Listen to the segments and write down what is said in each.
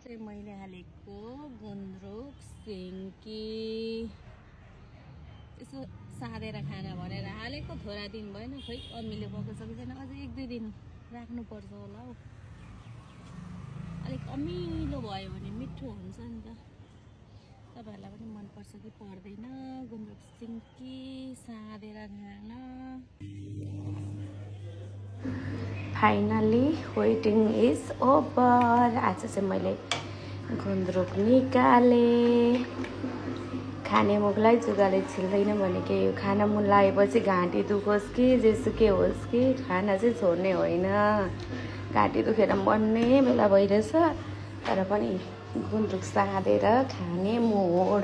मैले हालेको गुन्द्रुक सिन्की यसो साँधेर खाना भनेर हालेको थोड़ा दिन भएन खोइ अमिलो भएको छ कि छैन अझै 1-2 दिन राख्नुपर्छ होला हौ अलिक अमिलो भयो भने मिठो हुन्छ नि त तपाईहरुलाई पनि मन पर्छ कि पर्दैन गुन्द्रुक सिन्की साँधेर खान फाइनली वेटिङ इज ओभर आज चाहिँ मैले गुन्द्रुक निकाले खाने मुखलाई जुगाले छिल्दैन भनेको यो खाना मन लागेपछि घाँटी दुखोस् कि जेसुकै होस् कि खाना चाहिँ छोड्ने होइन घाँटी दुखेर मर्ने बेला भइरहेछ तर पनि गुन्द्रुक साँधेर खाने मोड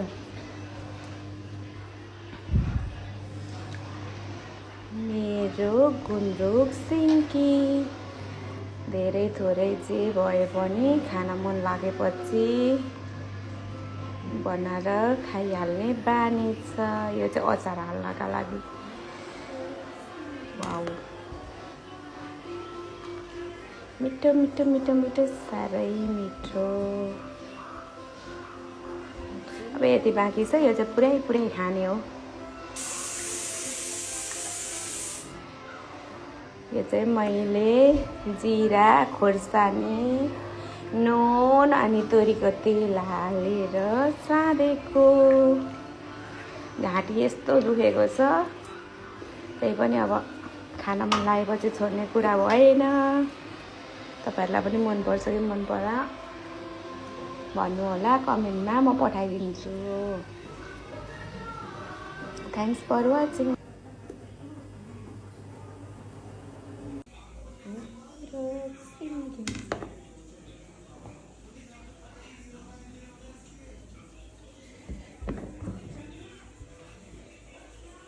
मेरो गुन्द्रुक सिन्की धेरै थोरै जे भए पनि खाना मन लागेपछि बनाएर खाइहाल्ने बानी छ यो चाहिँ अचार हाल्नका लागि वाउ मिठो मिठो मिठो मिठो साह्रै मिठो अब यति बाँकी छ यो चाहिँ पुरै खाने हो यो चाहिँ मैले जिरा खोर्सानी नुन अनि तोरीको तेल हालेर साँधेको घाँटी यस्तो दुखेको छ त्यही पनि अब खाना मन लागेपछि छोड्ने कुरा भएन तपाईहरुलाई पनि मन पर्छ कि मन पर्दैन भन्नु होला कमेन्टमा म पठाइदिन्छु थ्यांक्स फर वाचिङ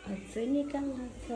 अझै निकाल्न छ